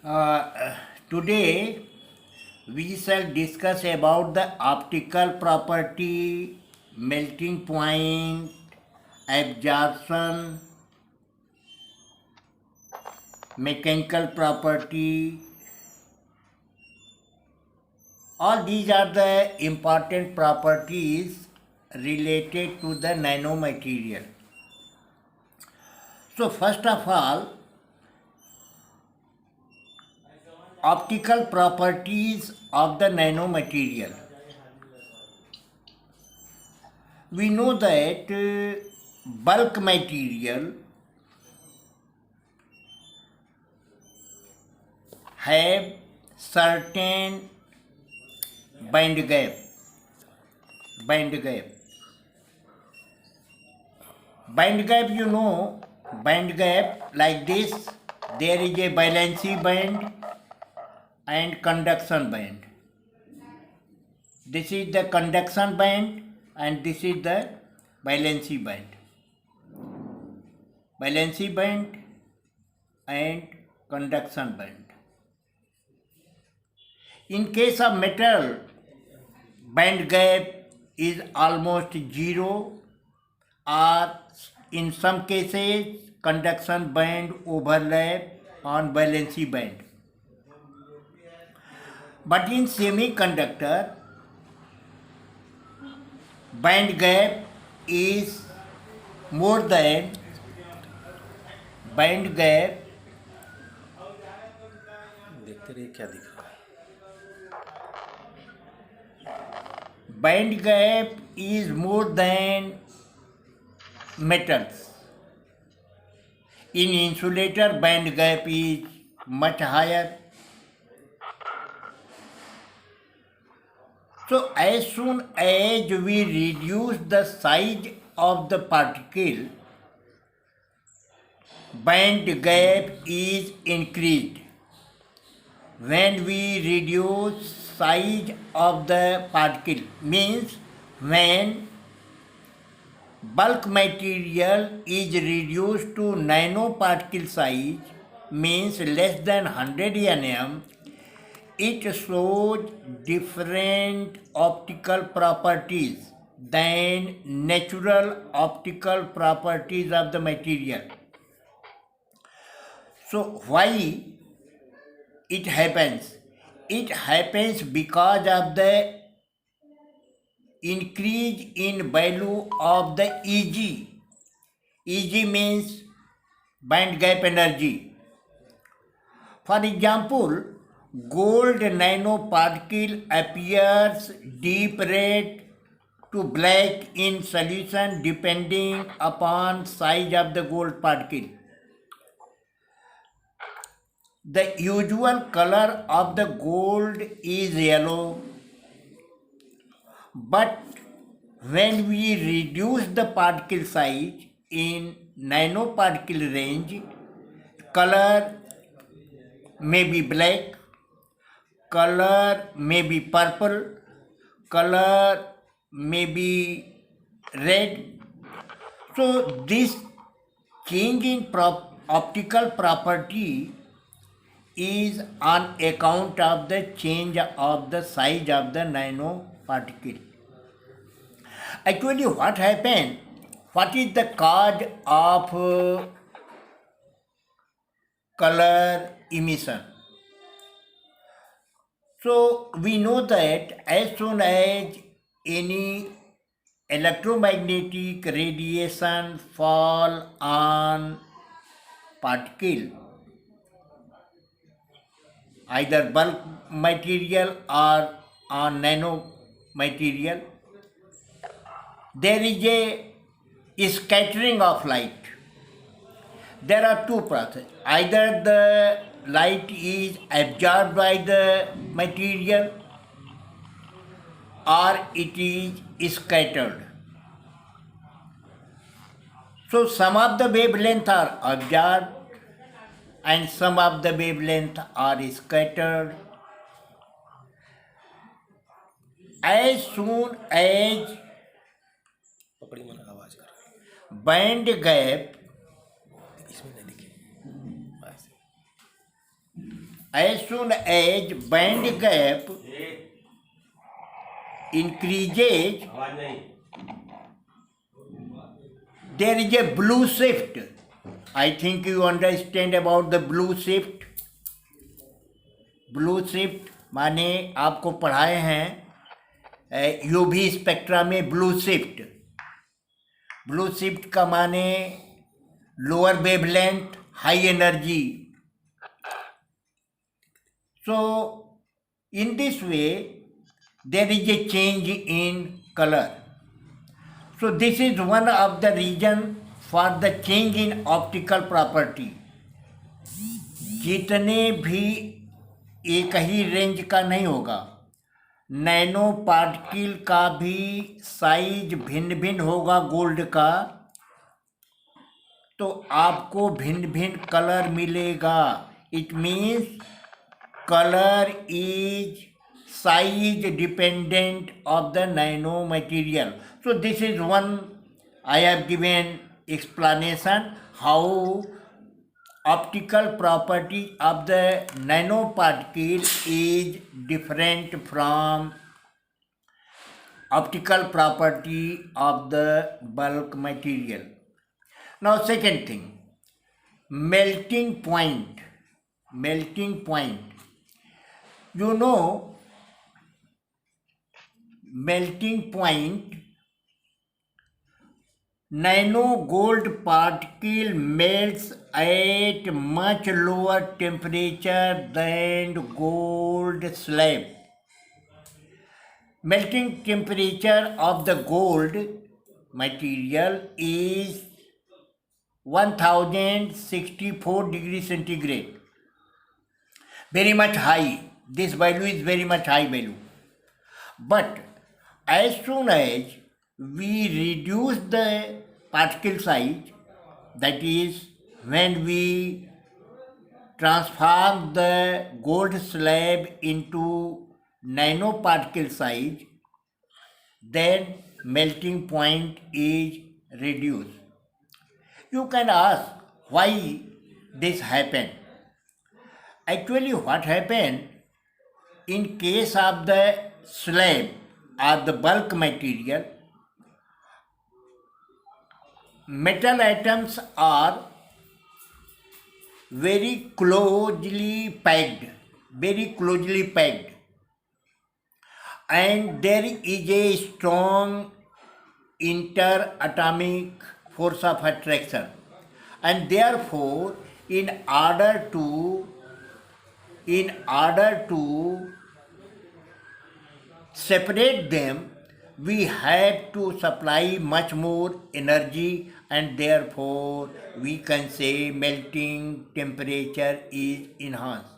Uh, Today we shall discuss about the optical property, melting point, absorption, mechanical property. All these are the important properties related to the nanomaterial. So first of all, optical properties of the nanomaterial. We know that bulk material have certain band gap. Band gap. Band gap, band gap like this. There is a valency band and conduction band. This is the conduction band and this is the valency band. Valency band and conduction band. In case of metal, band gap is almost zero, or in some cases conduction band overlap on valency band. But in semiconductor, band gap is more than band gap देखते रहिए क्या दिख रहा है। band gap is more than metals. In insulator, band gap is much higher. So as soon as we reduce the size of the particle, band gap is increased. When we reduce size of the particle, means when bulk material is reduced to nanoparticle size, means less than 100 nm, it shows different optical properties than natural optical properties of the material. So why it happens? It happens because of the increase in value of the Eg. Eg means band gap energy. For example, gold nanoparticle appears deep red to black in solution depending upon size of the gold particle. The usual color of the gold is yellow, but when we reduce the particle size in nanoparticle range, color may be black, color may be purple, color may be red. So this change in optical property is on account of the change of the size of the nanoparticle. Actually, what happened? What is the cause of color emission? So we know that as soon as any electromagnetic radiation fall on particle, either bulk material or on nano material, there is a scattering of light. There are two processes. Either the light is absorbed by the material or it is scattered. So some of the wavelength are absorbed and some of the wavelength are scattered. As soon as पकड़ी मन आवाज कर रही है। band gap इसमें नहीं दिखे ऐसे। as soon as band gap increases, there is a blue shift. I think you understand about the blue shift. Blue shift माने आपको पढ़ाए हैं यूवी स्पेक्ट्रा में ब्लू शिफ्ट। ब्लू शिफ्ट का माने lower wavelength, high energy. So in this way there is a change in color. So this is one of the reason for the change in optical property. जितने भी एक ही range का नहीं होगा, nano particle का भी साइज भिन्न भिन्न होगा गोल्ड का, तो आपको भिन्न भिन्न कलर मिलेगा। It means colour is size dependent of the nano material. So this is one I have given explanation how optical property of the nanoparticle is different from optical property of the bulk material. Now second thing, melting point. Melting point. You know, melting point, nano gold particle melts at much lower temperature than gold slab. Melting temperature of the gold material is 1064 degrees centigrade. Very much high. This value is very much high value. But as soon as we reduce the particle size, that is when we transform the gold slab into nanoparticle size, then melting point is reduced. You can ask why this happened. Actually what happened, in case of the slab or the bulk material, metal atoms are very closely packed, and there is a strong interatomic force of attraction, and therefore in order to separate them, we have to supply much more energy, and therefore we can say melting temperature is enhanced.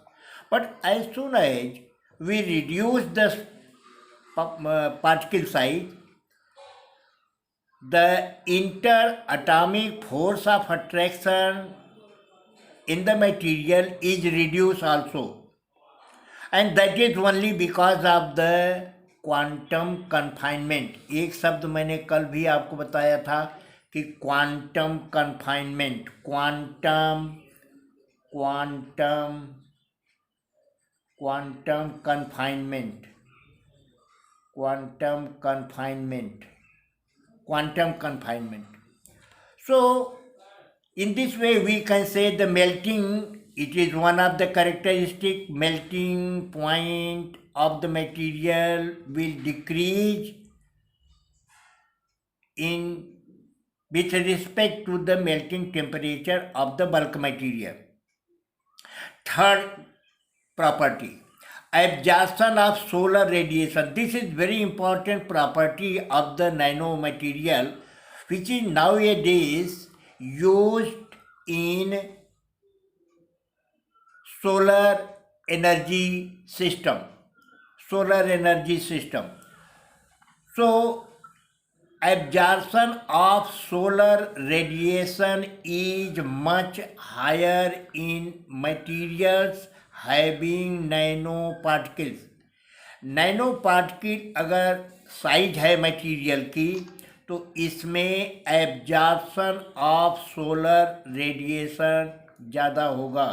But as soon as we reduce the particle size, the interatomic force of attraction in the material is reduced also, and that is only because of the quantum confinement. एक शब्द मैंने कल भी आपको बताया था कि quantum confinement, quantum confinement. So in this way we can say the melting, it is one of the characteristic. Melting point of the material will decrease in with respect to the melting temperature of the bulk material. Third property, absorption of solar radiation. This is very important property of the nanomaterial, which is nowadays used in solar energy system. So absorption of solar radiation is much higher in materials having nanoparticles. Nanoparticle अगर size है material की, तो इसमें absorption of solar radiation ज़्यादा होगा।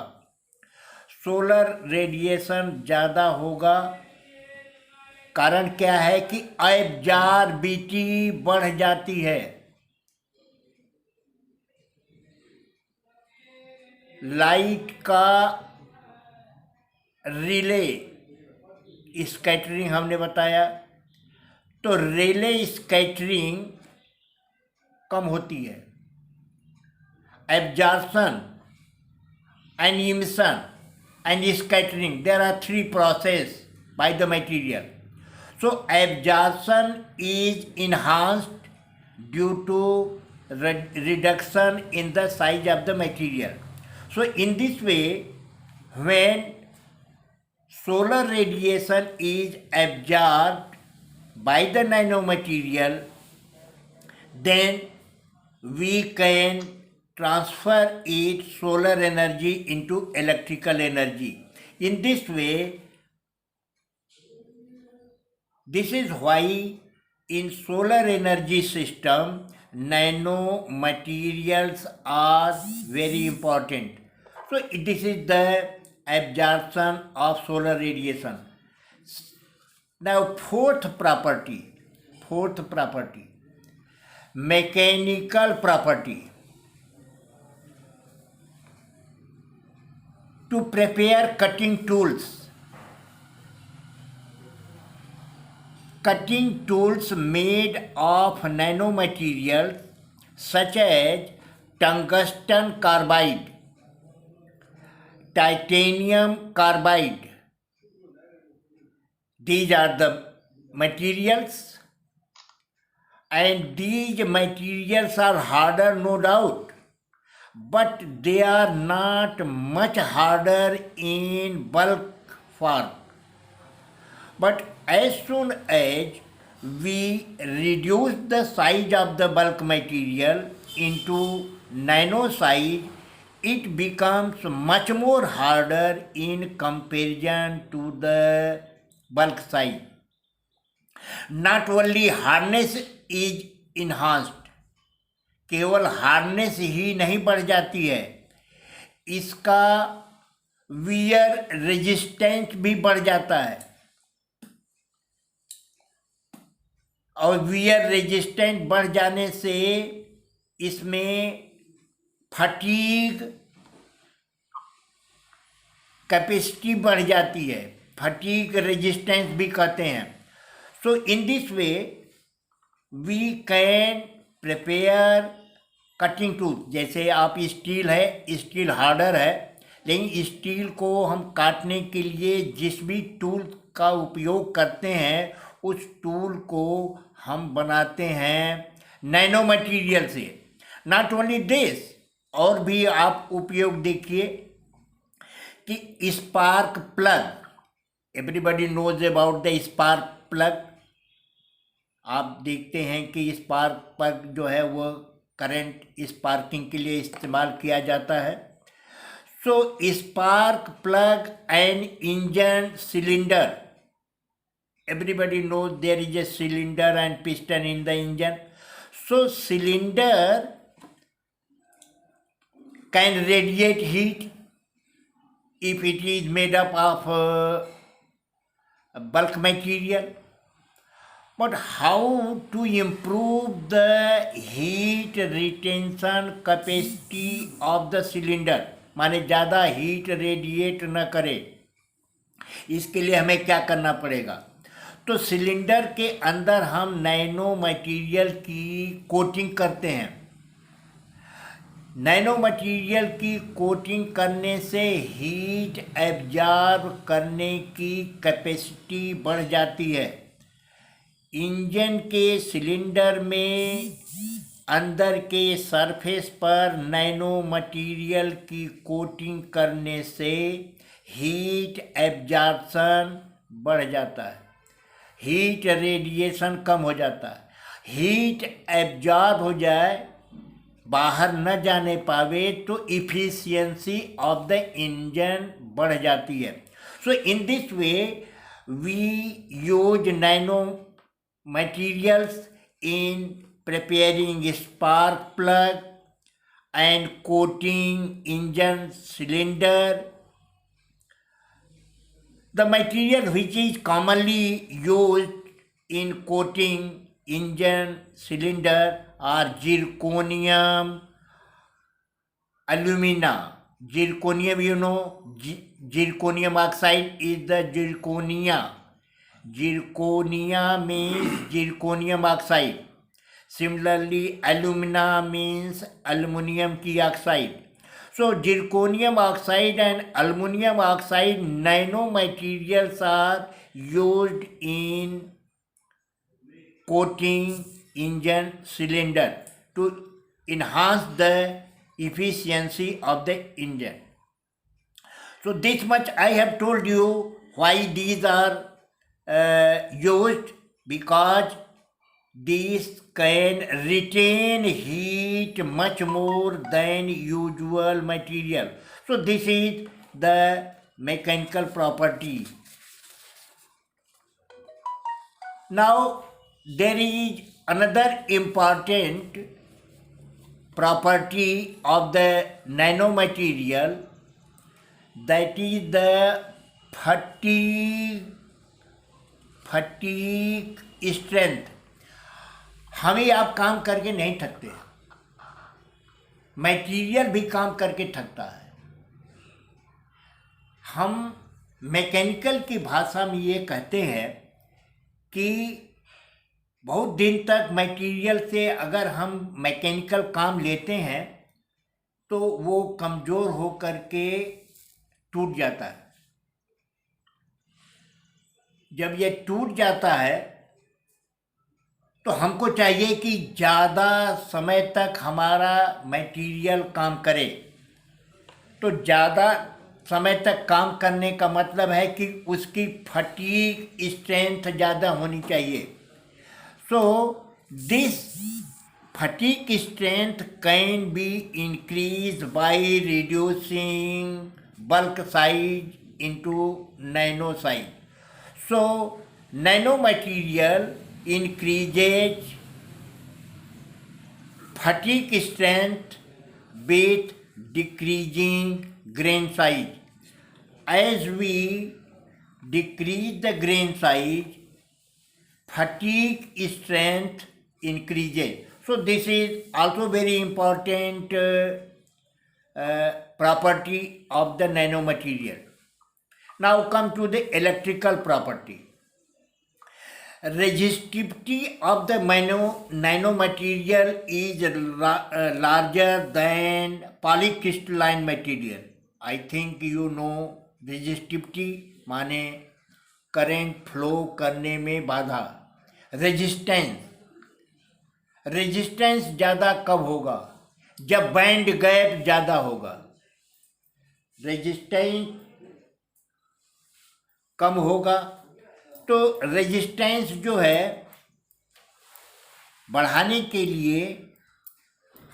Solar radiation ज़्यादा होगा। कारण क्या है कि एब्जॉर्बिटी बढ़ जाती है। लाइट का रिले स्कैटरिंग हमने बताया, तो रिले स्कैटरिंग कम होती है। Absorption and emission and scattering, there are three processes by the material. So absorption is enhanced due to reduction in the size of the material. So in this way, when solar radiation is absorbed by the nanomaterial, then we can transfer its solar energy into electrical energy. In this way, this is why in solar energy system, nanomaterials are very important. So this is the absorption of solar radiation. Now fourth property, mechanical property. To prepare cutting tools. Cutting tools made of nanomaterials such as tungsten carbide, titanium carbide. These are the materials, and these materials are harder, no doubt, but they are not much harder in bulk form. But as soon as we reduce the size of the bulk material into nano size, it becomes much more harder in comparison to the bulk size. Not only hardness is enhanced, केवल hardness ही नहीं बढ़ जाती है, इसका wear resistance भी बढ़ जाता है। और वियर रेजिस्टेंस बढ़ जाने से इसमें फटीग कैपेसिटी बढ़ जाती है, फटीग रेजिस्टेंस भी कहते हैं। So in this way we can prepare cutting tool. जैसे आप स्टील है, स्टील हार्डर है, लेकिन स्टील को हम काटने के लिए जिस भी टूल का उपयोग करते हैं, उस टूल को हम बनाते हैं नैनो मटीरियल से। नॉट ओनली दिस, और भी आप उपयोग देखिए कि spark plug, everybody knows about the spark plug. आप देखते हैं कि स्पार्क प्लग जो है वो करंट स्पार्किंग के लिए इस्तेमाल किया जाता है। So spark plug and engine cylinder, everybody knows there is a cylinder and piston in the engine. So cylinder can radiate heat if it is made up of bulk material. But how to improve the heat retention capacity of the cylinder, माने ज़्यादा heat radiate न करे, इसके लिए हमें क्या करना पड़ेगा? तो सिलेंडर के अंदर हम नैनो मटेरियल की कोटिंग करते हैं। नैनो मटेरियल की कोटिंग करने से हीट एब्जॉर्ब करने की कैपेसिटी बढ़ जाती है। इंजन के सिलेंडर में अंदर के सरफेस पर नैनो मटेरियल की कोटिंग करने से हीट एब्जॉर्प्शन बढ़ जाता है, हीट रेडिएशन कम हो जाता है। हीट एब्जॉर्ब हो जाए, बाहर न जाने पावे, तो इफिशियंसी ऑफ द इंजन बढ़ जाती है। So in this way we use nano materials in preparing spark plug and coating engine cylinder The material which is commonly used in coating engine cylinder are zirconium, alumina. Zirconium, you know, zirconium oxide is the zirconia. Zirconia means zirconium oxide. Similarly, alumina means aluminum ki oxide. So, zirconium oxide and aluminum oxide nanomaterials are used in coating engine cylinder to enhance the efficiency of the engine. So this much I have told you why these are used, because these can retain heat much more than usual material. So this is the mechanical property. Now there is another important property of the nanomaterial, that is the fatigue strength. हमें आप काम करके नहीं थकते, material भी काम करके थकता है. हम मैकेनिकल की भाषा में ये कहते हैं कि बहुत दिन तक मटेरियल से अगर हम मैकेनिकल काम लेते हैं तो वो कमज़ोर हो करके टूट जाता है. जब ये टूट जाता है तो हमको चाहिए कि ज़्यादा समय तक हमारा मटेरियल काम करे. तो ज़्यादा समय तक काम करने का मतलब है कि उसकी फटीग स्ट्रेंथ ज़्यादा होनी चाहिए. So this fatigue strength can be increase by reducing bulk size into nano size. So nanomaterial increases fatigue strength with decreasing grain size. As we decrease the grain size, fatigue strength increases. So this is also very important property of the nanomaterial. Now come to the electrical property. Resistivity of the nanomaterial is larger than polycrystalline material. I think you know resistivity माने current flow करने में बाधा. Resistance ज़्यादा कब होगा? जब band gap ज़्यादा होगा. रेजिस्टेंस कम होगा तो रेजिस्टेंस जो है बढ़ाने के लिए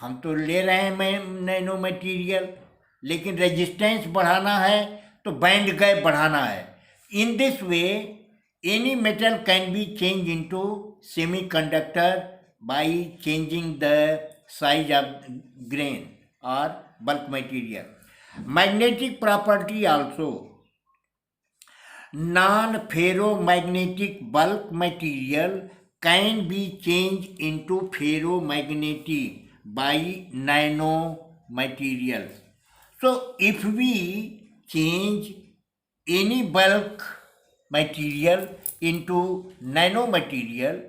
हम तो ले रहे हैं नैनो मटेरियल, लेकिन रेजिस्टेंस बढ़ाना है तो बैंड गैप बढ़ाना है. इन this way any metal can be change into semiconductor by changing the size of grain or bulk material. Magnetic property also. Non-ferromagnetic bulk material can be changed into ferromagnetic by nanomaterials. So if we change any bulk material into nanomaterial,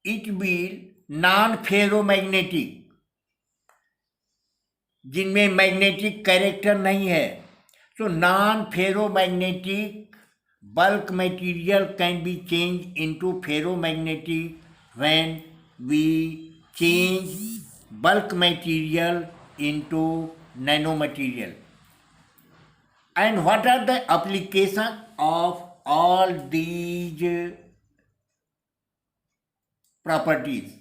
it will non ferromagnetic, जिनमें magnetic character नहीं है. So non ferromagnetic bulk material can be changed into ferromagnetic when we change bulk material into nanomaterial. And what are the application of all these properties?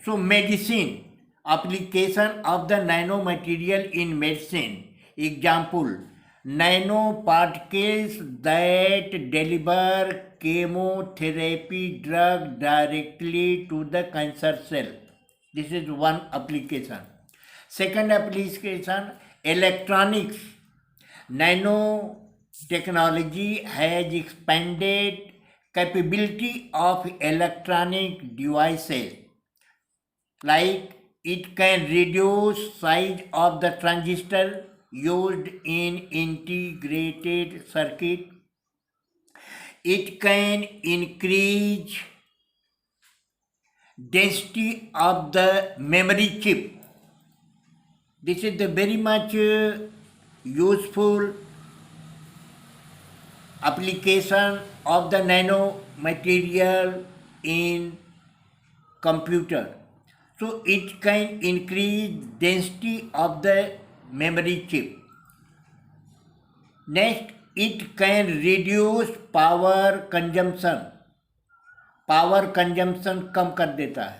So medicine, application of the nanomaterial in medicine. Example, nanoparticles that deliver chemotherapy drug directly to the cancer cell. This is one application. Second application, electronics. Nano technology has expanded capability of electronic devices, like it can reduce size of the transistor used in integrated circuit. It can increase density of the memory chip. This is the very much useful application of the nano material in computer. So it can increase density of the memory chip. Next, it can reduce power consumption. Power consumption कम कर देता है.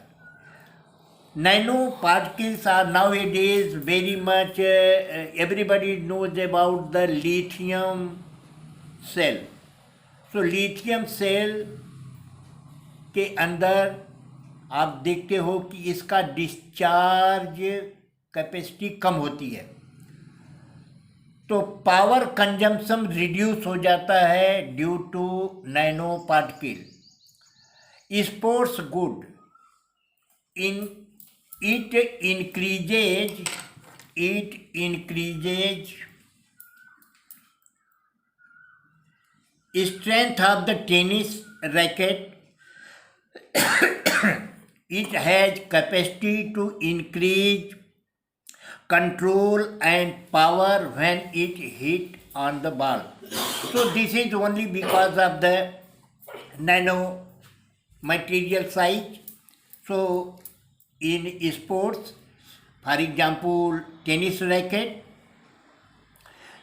Nanoparticles are nowadays very much, everybody knows about the lithium cell. So lithium cell के अंदर आप देखते हो कि इसका डिस्चार्ज कैपेसिटी कम होती है, तो पावर कंजम्पशन रिड्यूस हो जाता है due to nano particle. Sports good in it increases strength of the tennis racket. It has capacity to increase control and power when it hit on the ball. So this is only because of the nano material size. So in sports, for example tennis racket,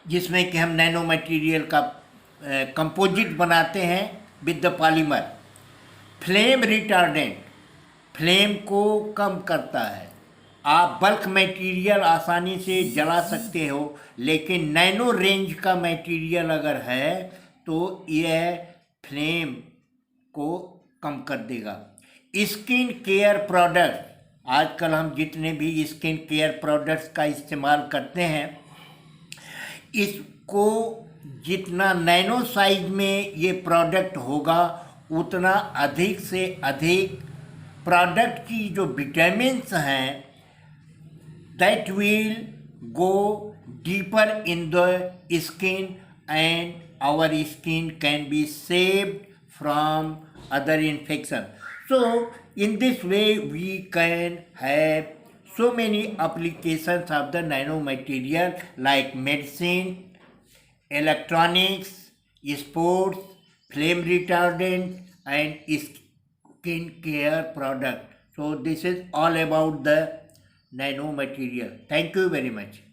जिसमें कि हम nano material का composite बनाते हैं with the polymer. Flame retardant, flame को कम करता है. आप बल्क मटेरियल आसानी से जला सकते हो, लेकिन नैनो रेंज का मटेरियल अगर है तो यह फ्लेम को कम कर देगा. स्किन केयर प्रोडक्ट, आजकल हम जितने भी स्किन केयर प्रोडक्ट्स का इस्तेमाल करते हैं, इसको जितना नैनो साइज में ये प्रोडक्ट होगा उतना अधिक से अधिक प्रोडक्ट की जो विटामिन्स हैं that will go deeper in the skin and our skin can be saved from other infection. So in this way we can have so many applications of the nanomaterial like medicine, electronics, sports, flame retardant and skin care product. So this is all about the nanomaterial. Thank you very much.